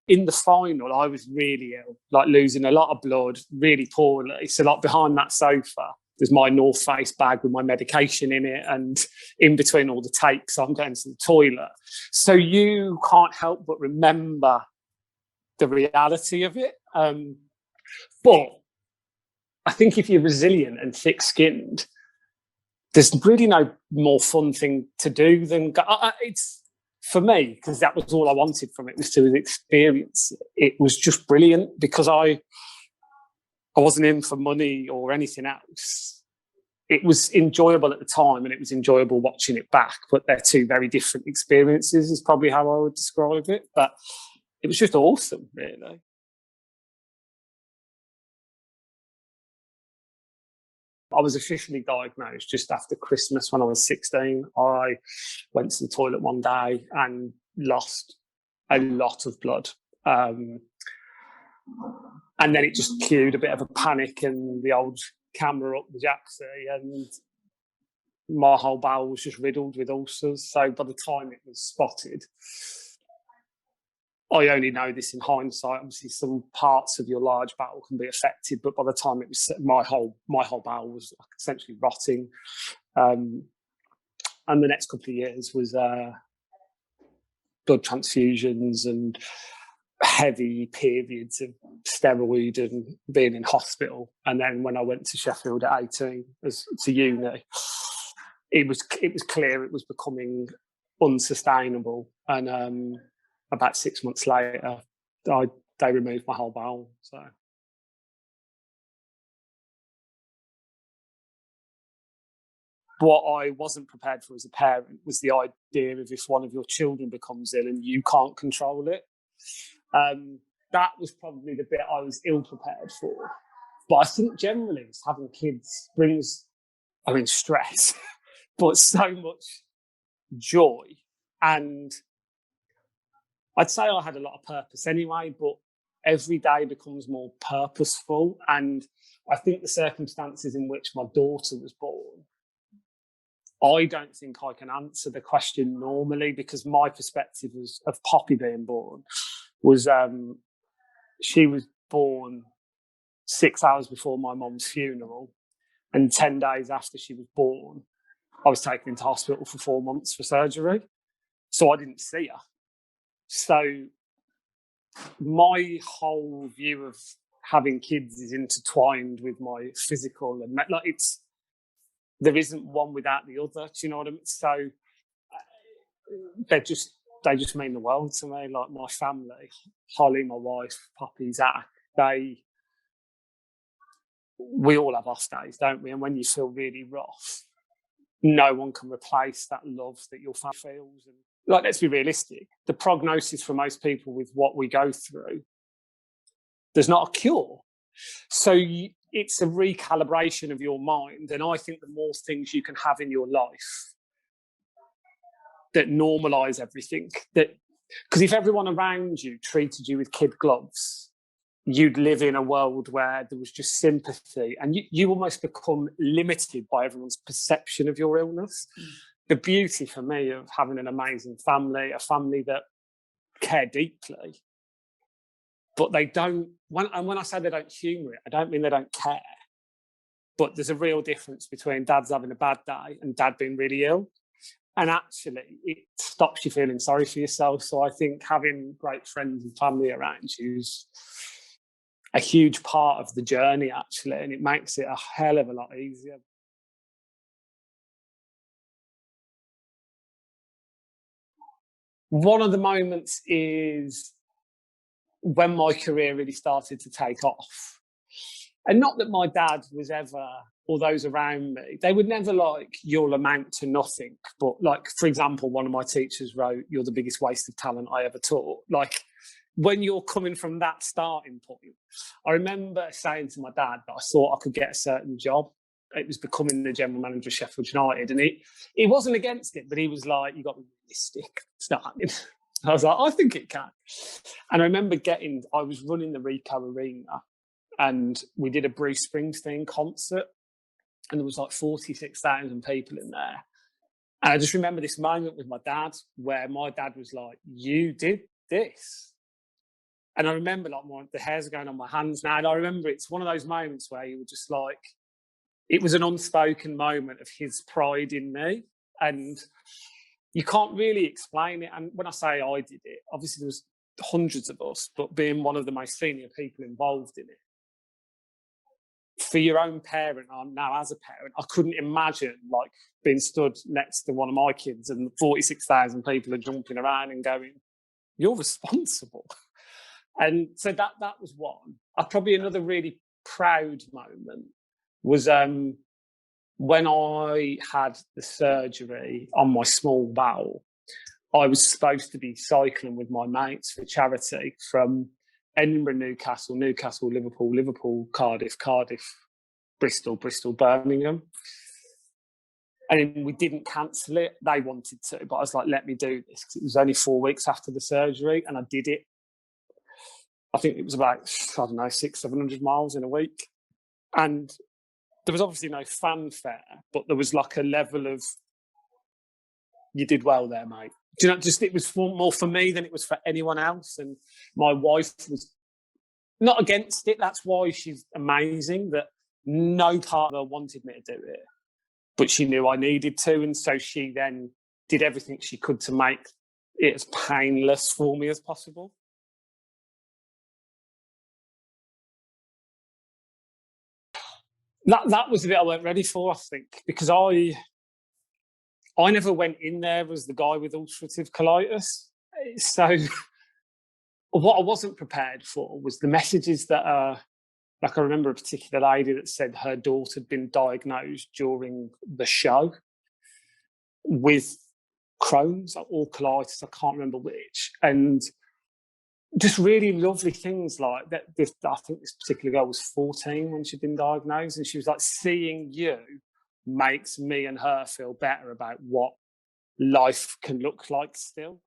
in the final, I was really ill, like losing a lot of blood, really poorly. So, like behind that sofa, there's my North Face bag with my medication in it, and in between all the takes, I'm going to the toilet. So you can't help but remember the reality of it. But I think if you're resilient and thick-skinned, there's really no more fun thing to do than it's for me, because that was all I wanted from it, was to experience it. It was just brilliant because I wasn't in for money or anything else. It was enjoyable at the time and it was enjoyable watching it back, but they're two very different experiences is probably how I would describe it. But it was just awesome, really. I was officially diagnosed just after Christmas when I was 16. I went to the toilet one day and lost a lot of blood. And then it just cued a bit of a panic and the old camera up the jacksie, and my whole bowel was just riddled with ulcers. So by the time it was spotted, I only know this in hindsight. Obviously, some parts of your large bowel can be affected, but by the time it was, my whole bowel was essentially rotting. And the next couple of years was blood transfusions and heavy periods of steroid and being in hospital. And then when I went to Sheffield at 18 to uni, it was clear it was becoming unsustainable. And about 6 months later, they removed my whole bowel. So what I wasn't prepared for as a parent was the idea of if one of your children becomes ill and you can't control it. That was probably the bit I was ill prepared for. But I think generally having kids brings, stress, but so much joy. And I'd say I had a lot of purpose anyway, but every day becomes more purposeful. And I think the circumstances in which my daughter was born, I don't think I can answer the question normally, because my perspective of Poppy being born was she was born 6 hours before my mum's funeral, and 10 days after she was born, I was taken into hospital for 4 months for surgery. So I didn't see her. So my whole view of having kids is intertwined with my physical, and there isn't one without the other. Do you know what I mean? So they just mean the world to me. Like my family, Holly, my wife, Poppy, Zach, we all have off days, don't we? And when you feel really rough, no one can replace that love that your family feels. And let's be realistic. The prognosis for most people with what we go through, there's not a cure. So it's a recalibration of your mind. And I think the more things you can have in your life that normalise everything, because if everyone around you treated you with kid gloves, you'd live in a world where there was just sympathy, and you almost become limited by everyone's perception of your illness. The beauty for me of having an amazing family, a family that care deeply, but they don't, when I say they don't humour it, I don't mean they don't care, but there's a real difference between dad's having a bad day and dad being really ill. And actually, it stops you feeling sorry for yourself. So I think having great friends and family around you is a huge part of the journey, actually, and it makes it a hell of a lot easier. One of the moments is when my career really started to take off. And not that my dad was ever, or those around me, they would never you'll amount to nothing. But for example, one of my teachers wrote, "You're the biggest waste of talent I ever taught." When you're coming from that starting point, I remember saying to my dad that I thought I could get a certain job. It was becoming the general manager of Sheffield United. And he wasn't against it, but he was like, "You got to be realistic. It's not happening." I was like, "I think it can." And I remember I was running the Rico Arena, and we did a Bruce Springsteen concert, and there was 46,000 people in there. And I just remember this moment with my dad where my dad was like, "You did this." And I remember like the hairs are going on my hands now. And I remember it's one of those moments where you were just like, it was an unspoken moment of his pride in me. And you can't really explain it. And when I say I did it, obviously there was hundreds of us, but being one of the most senior people involved in it, for your own parent, now as a parent, I couldn't imagine like being stood next to one of my kids and 46,000 people are jumping around and going, you're responsible. And so that was one. Probably another really proud moment was when I had the surgery on my small bowel. I was supposed to be cycling with my mates for charity from Edinburgh, Newcastle, Liverpool, Cardiff, Bristol, Birmingham. And we didn't cancel it. They wanted to, but I was like, let me do this. Because it was only 4 weeks after the surgery, and I did it. I think it was about, 600-700 miles in a week. And there was obviously no fanfare, but there was like a level of, you did well there, mate. Do you know, just it was more for me than it was for anyone else. And my wife was not against it. That's why she's amazing, that no part of her wanted me to do it, but she knew I needed to. And so she then did everything she could to make it as painless for me as possible. That was the bit I weren't ready for, I think, because I never went in there as the guy with ulcerative colitis. So what I wasn't prepared for was the messages that like I remember a particular lady that said her daughter had been diagnosed during the show with Crohn's or colitis, I can't remember which, and just really lovely things like that. I think this particular girl was 14 when she'd been diagnosed, and she was like, seeing you makes me and her feel better about what life can look like still.